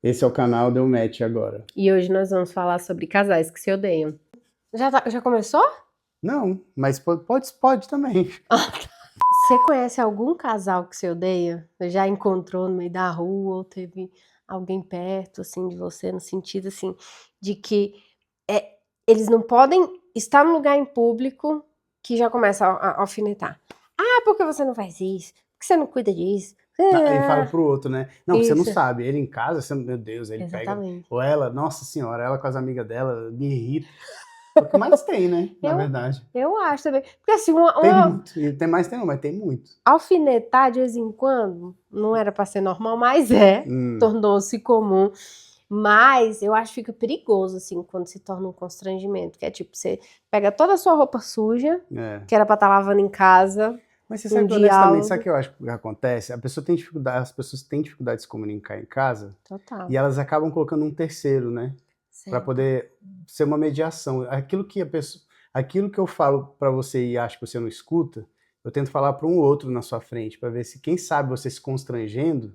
Esse é o canal Deu Match agora. E hoje nós vamos falar sobre casais que se odeiam. Já começou? Não, mas pode também. Você conhece algum casal que se odeia? Você já encontrou no meio da rua ou teve alguém perto, assim, de você, no sentido, assim, de que é, eles não podem estar num lugar em público que já começa a alfinetar. Ah, por que você não faz isso? Por que você não cuida disso? Ele fala Ah, pro outro, né? Não, você não isso, sabe. Ele em casa, meu Deus, ele pega. exatamente. Ou ela, nossa senhora, ela com as amigas dela, me irrita. É o que mais tem, né? Na Eu, verdade. eu acho também. Porque, assim, Tem muito. E tem mais, tem não, mas tem muito. alfinetar de vez em quando não era para ser normal, mas é, Hum, tornou-se comum. Mas eu acho que fica perigoso, assim, quando se torna um constrangimento. Que é tipo, você pega toda a sua roupa suja, é. que era pra estar lavando em casa, Mas você um sabe que, honestamente, sabe o diálogo. que eu acho que acontece? A pessoa tem dificuldade, as pessoas têm dificuldade de se comunicar em casa e Total. elas acabam colocando um terceiro, né? Para Sempre. poder ser uma mediação. Aquilo que eu falo para você e acho que você não escuta, eu tento falar para um outro na sua frente, para ver se, quem sabe, você se constrangendo,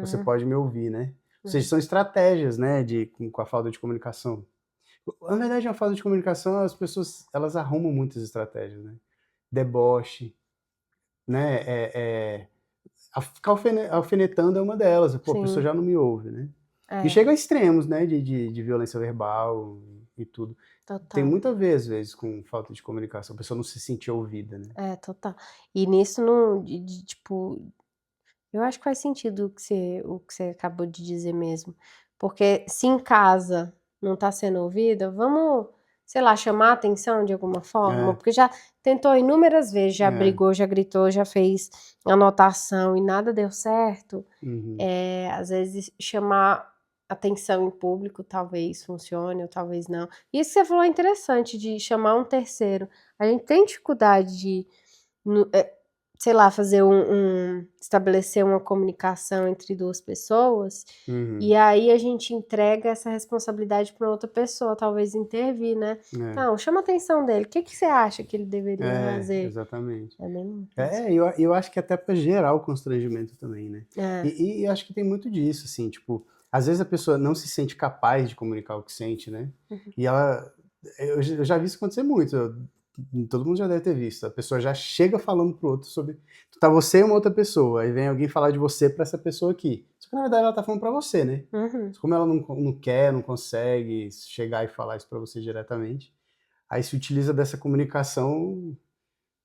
você Uhum, pode me ouvir, né? Ou seja, uhum. são estratégias, né, com a falta de comunicação. Na verdade, a falta de comunicação, as pessoas, elas arrumam muitas estratégias, né? Deboche, né? Ficar alfinetando é uma delas. Pô, a pessoa Sim, já não me ouve, né? E é, chega a extremos, né, de violência verbal e tudo. Tem total. muito a ver, às vezes, com falta de comunicação. A pessoa não se sentir ouvida, né? É, total. E nisso, não, tipo, eu acho que faz sentido o que você acabou de dizer mesmo. Porque se em casa não está sendo ouvida, vamos, sei lá, chamar a atenção de alguma forma. É, Porque já tentou inúmeras vezes, já é. brigou, já gritou, já fez anotação e nada deu certo. Uhum. Às vezes chamar atenção em público talvez funcione ou talvez não. Isso que você falou é interessante, de chamar um terceiro. A gente tem dificuldade de sei lá, estabelecer uma comunicação entre duas pessoas, e Uhum. aí a gente entrega essa responsabilidade para outra pessoa, talvez intervir, né? Não, chama a atenção dele. O que que você acha que ele deveria fazer? Exatamente. É bem isso. Eu acho que até para gerar o constrangimento também, né? É. E eu acho que tem muito disso, assim, tipo, às vezes a pessoa não se sente capaz de comunicar o que sente, né? Uhum. E ela, eu já vi isso acontecer muito, todo mundo já deve ter visto, a pessoa já chega falando pro outro sobre, tá você e uma outra pessoa, aí vem alguém falar de você para essa pessoa aqui. Só que na verdade ela tá falando para você, né? Uhum. Como ela não quer, não consegue chegar e falar isso para você diretamente, aí se utiliza dessa comunicação,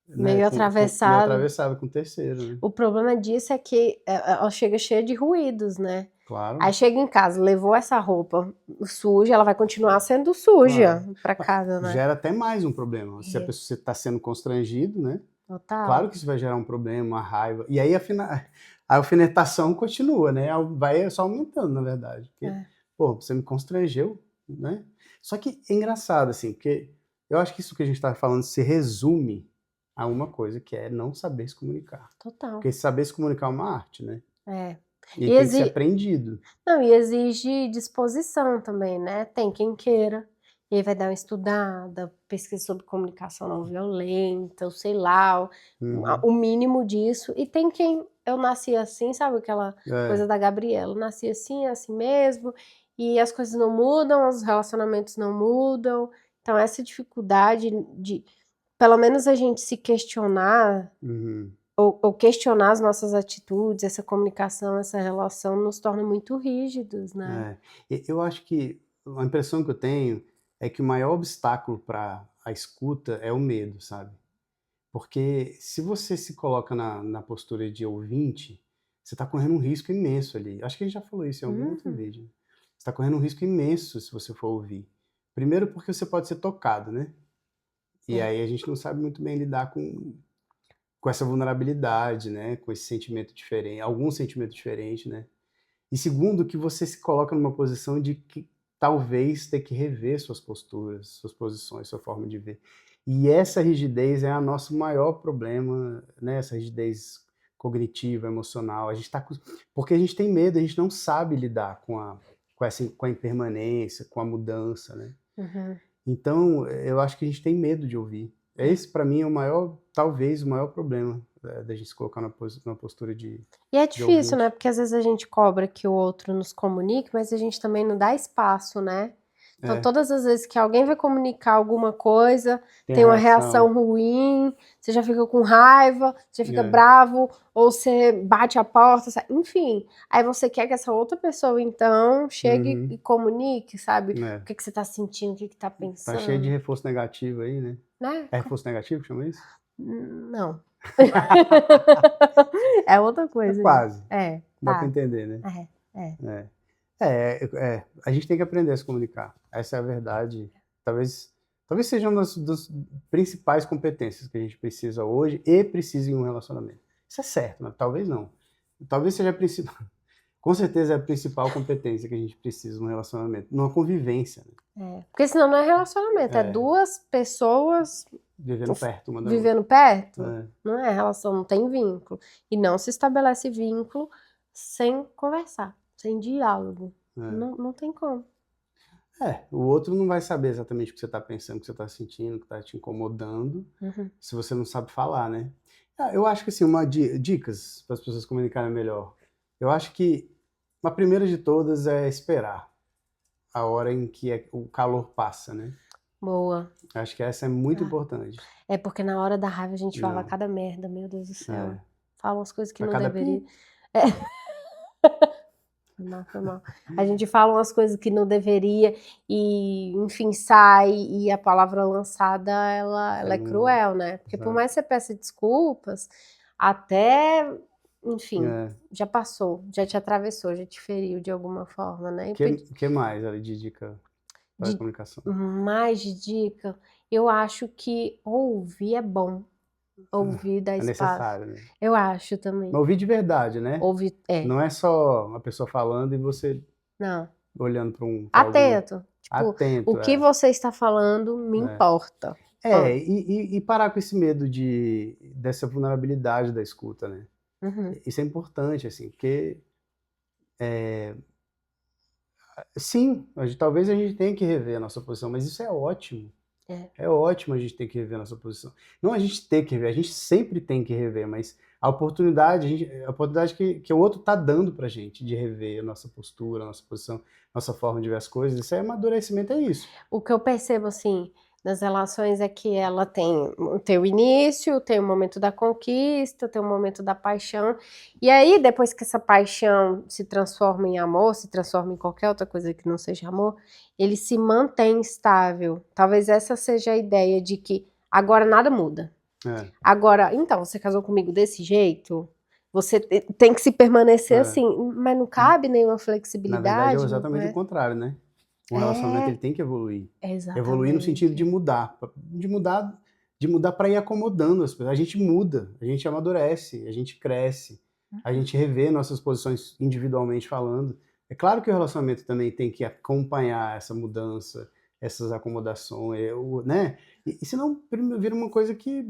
né, Meio meio atravessado. atravessada com o terceiro, né? O problema disso é que ela chega cheia de ruídos, né? Aí Claro, chega em casa, levou essa roupa suja, ela vai continuar sendo claro. suja pra Mas casa, né? gera até mais um problema. Se a É, pessoa está sendo constrangido, né? total. Claro que isso vai gerar um problema, uma raiva. E aí a alfinetação continua, né? Vai só aumentando, na verdade. Porque, É. pô, você me constrangeu, né? Só que é engraçado, assim, porque eu acho que isso que a gente está falando se resume a uma coisa, que é não saber se comunicar. Total. Porque saber se comunicar é uma arte, né? É. E E tem que ser exi... aprendido. Não, e exige disposição também, né? Tem quem queira. E aí vai dar uma estudada, pesquisa sobre comunicação não violenta, ou sei lá, Uhum. o mínimo disso. E tem quem eu nasci assim, sabe aquela É, coisa da Gabriela? Eu nasci assim, é assim mesmo, e as coisas não mudam, os relacionamentos não mudam. Então, essa dificuldade de, pelo menos, a gente se questionar uhum. ou questionar as nossas atitudes, essa comunicação, essa relação nos torna muito rígidos, né? É. Eu acho que a impressão que eu tenho é que o maior obstáculo para a escuta é o medo, sabe? Porque se você se coloca na postura de ouvinte, você está correndo um risco imenso ali. Acho que a gente já falou isso em algum outro Uhum. vídeo. Você está correndo um risco imenso se você for ouvir. Primeiro porque você pode ser tocado, né? E É. aí a gente não sabe muito bem lidar com essa vulnerabilidade, né? Com esse sentimento diferente, algum sentimento diferente, né? E segundo, que você se coloca numa posição de que talvez ter que rever suas posturas, suas posições, sua forma de ver. E essa rigidez é o nosso maior problema, né? Essa rigidez cognitiva, emocional. Porque a gente tem medo, a gente não sabe lidar com a impermanência, com a mudança, né? Uhum. Então, eu acho que a gente tem medo de ouvir. Esse, para mim, é o maior, talvez, o maior problema da gente se colocar numa postura de E é difícil, né? ouvinte. Porque às vezes a gente cobra que o outro nos comunique, mas a gente também não dá espaço, né? Então, É, todas as vezes que alguém vai comunicar alguma coisa, tem tem a uma reação reação. ruim, você já fica com raiva, você já fica É, bravo, ou você bate a porta, enfim. Aí você quer que essa outra pessoa, então, chegue uhum, e comunique, sabe? é. O que que você tá sentindo, o que que tá Tá cheio de pensando, reforço negativo aí, né? né? É reforço negativo que chama isso? Não. É outra É coisa, gente. quase. É, Dá para tá. entender, né? É. É. A gente tem que aprender a se comunicar. Essa é a verdade. Talvez seja uma das principais competências que a gente precisa hoje e precisa em um relacionamento. Isso é certo, mas talvez não. Talvez seja a principal, com certeza é a principal competência que a gente precisa num relacionamento, numa convivência, né? Porque senão não é relacionamento, é É, duas pessoas vivendo perto uma da outra. vivendo perto. É, Não é relação, não tem vínculo. E não se estabelece vínculo sem conversar, sem diálogo. é. Não, não tem como. O outro não vai saber exatamente o que você está pensando, o que você está sentindo, o que está te incomodando, Uhum. se você não sabe falar, né? Eu acho que assim, dicas para as pessoas comunicarem melhor. Eu acho que a primeira de todas é esperar a hora em que o calor passa, né? Boa. Acho que essa é muito Ah. importante. É porque na hora da raiva a gente fala Não, cada merda, meu Deus do céu. é. Fala umas coisas que A não cada deveria. pi, É. Foi mal, foi mal. A gente fala umas coisas que não deveria e, enfim, sai e a palavra lançada, ela é não, cruel, né? Porque por exato. mais que você peça desculpas, até, enfim, É. já passou, já te atravessou, já te feriu de alguma forma, né? Que mais ali de dica para a De comunicação? mais de dica, eu acho que ouvir é bom. Ouvir dá É espaço. necessário, né? Eu acho também. Mas ouvir de verdade, né? Ouvir, Não é só uma pessoa falando e você não. olhando para alguma. Atento. Tipo, o Atento, que você está falando me é. importa. Ah, E parar com esse medo dessa vulnerabilidade da escuta, né? uhum. Isso é importante, assim, porque sim, talvez a gente tenha que rever a nossa posição, mas isso é ótimo. É. É ótimo a gente ter que rever a nossa posição. Não a gente ter que rever, a gente sempre tem que rever, mas a oportunidade que o outro está dando pra gente de rever a nossa postura, a nossa posição, nossa forma de ver as coisas, isso é amadurecimento, é isso. O que eu percebo, assim, nas relações é que ela tem o início, tem o momento da conquista, tem o momento da paixão, e aí, depois que essa paixão se transforma em amor, se transforma em qualquer outra coisa que não seja amor, ele se mantém estável. Talvez essa seja a ideia de que agora nada muda. É, Agora, então, você casou comigo desse jeito? Você tem que se permanecer é. assim, mas não cabe nenhuma Na verdade, é flexibilidade, não exatamente o é? contrário, né? Um relacionamento É, ele tem que evoluir. Evoluir no sentido de exatamente. mudar, de mudar para ir acomodando as pessoas. A gente muda, a gente amadurece, a gente cresce, a gente revê nossas posições individualmente falando. É claro que o relacionamento também tem que acompanhar essa mudança, essas acomodações, né? E senão vira uma coisa que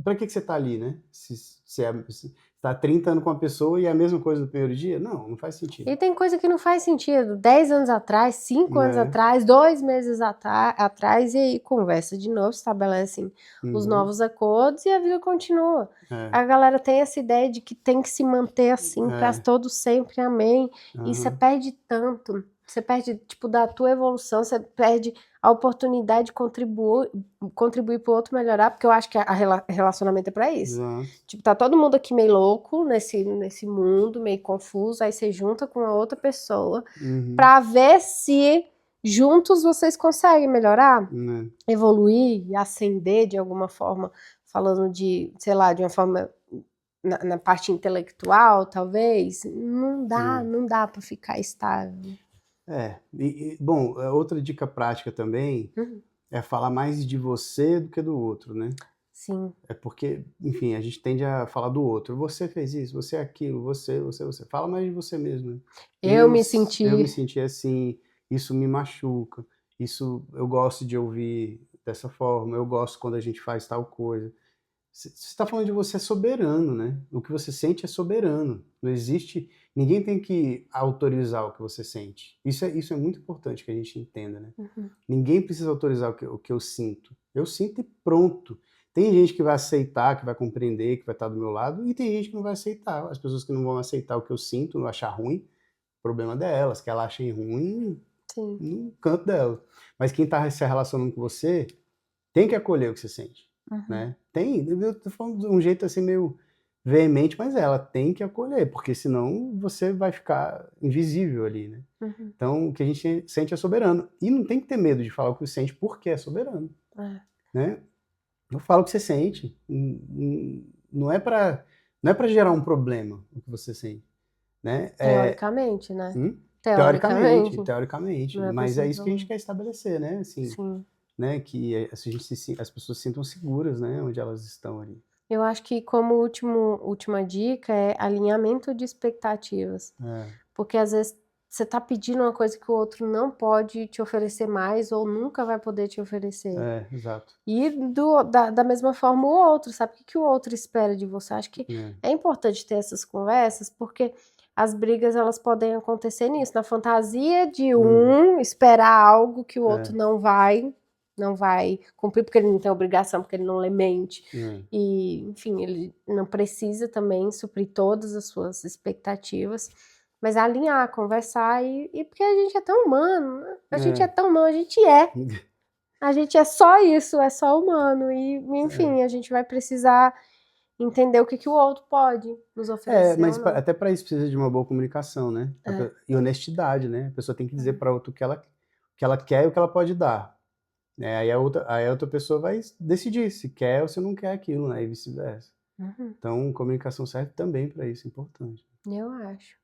para que você está ali, né? Se está 30 anos com uma pessoa e é a mesma coisa do primeiro dia? Não faz sentido. E tem coisa que não faz sentido. 10 anos atrás, 5 anos Né? atrás, 2 meses atrás, e aí conversa de novo, estabelecem os Uhum. novos acordos e a vida continua. É, A galera tem essa ideia de que tem que se manter assim para é, todos sempre, amém. E você aham, perde tanto. Você perde, tipo, da tua evolução, você perde a oportunidade de contribuir para o outro melhorar, porque eu acho que relacionamento é para isso. exato. Tipo, tá todo mundo aqui meio louco nesse mundo, meio confuso, aí você junta com a outra pessoa Uhum, pra ver se juntos vocês conseguem melhorar, né, evoluir, ascender de alguma forma, falando de, sei lá, de uma forma na parte intelectual, talvez. Não dá, né. não dá pra ficar estável. Bom, outra dica prática também Uhum. é falar mais de você do que do outro, né? Sim. É porque, enfim, a gente tende a falar do outro. Você fez isso, você é aquilo, você. Fala mais de você mesmo, né? Eu me Eu me senti. senti assim, isso me machuca, isso eu gosto de ouvir dessa forma, eu gosto quando a gente faz tal coisa. Você está falando de você é soberano, né? O que você sente é soberano. Não existe. Ninguém tem que autorizar o que você sente. Isso é muito importante que a gente entenda, né? Uhum. Ninguém precisa autorizar o que eu sinto. Eu sinto e pronto. Tem gente que vai aceitar, que vai compreender, que vai estar do meu lado, e tem gente que não vai aceitar. As pessoas que não vão aceitar o que eu sinto, não achar ruim, problema delas, que elas achem ruim Sim. no canto delas. Mas quem está se relacionando com você tem que acolher o que você sente, né? Tem, eu tô falando de um jeito assim meio veemente, mas ela tem que acolher, porque senão você vai ficar invisível ali, né? Então, o que a gente sente é soberano. E não tem que ter medo de falar o que sente, porque é soberano, né? Eu falo o que você sente. Não é para gerar um problema o que você sente, né? Teoricamente, né? Teoricamente, Não é pra mas ser é um isso que a gente problema. quer estabelecer, né? Assim, Sim. né? Que as pessoas se sintam seguras, né? Onde elas estão ali. Eu acho que como última dica é alinhamento de expectativas. Porque às vezes você tá pedindo uma coisa que o outro não pode te oferecer mais ou nunca vai poder te oferecer. Exato. E da mesma forma o outro, sabe? O que o outro espera de você? Acho que é importante ter essas conversas, porque as brigas elas podem acontecer nisso, na fantasia de esperar algo que o outro não vai cumprir, porque ele não tem obrigação, porque ele não lhe mente. E, enfim, ele não precisa também suprir todas as suas expectativas, mas alinhar, conversar e porque a gente é tão humano, né? A gente é tão humano, a gente é. A gente é só isso, é só humano. E, enfim, a gente vai precisar entender o que o outro pode nos oferecer Mas ou não. até para isso precisa de uma boa comunicação, né? E honestidade, né? A pessoa tem que dizer para outra o que ela quer e o que ela pode dar. Né? Aí a outra pessoa vai decidir se quer ou se não quer aquilo, né? E vice-versa. Então, comunicação serve também para isso, é importante. Eu acho.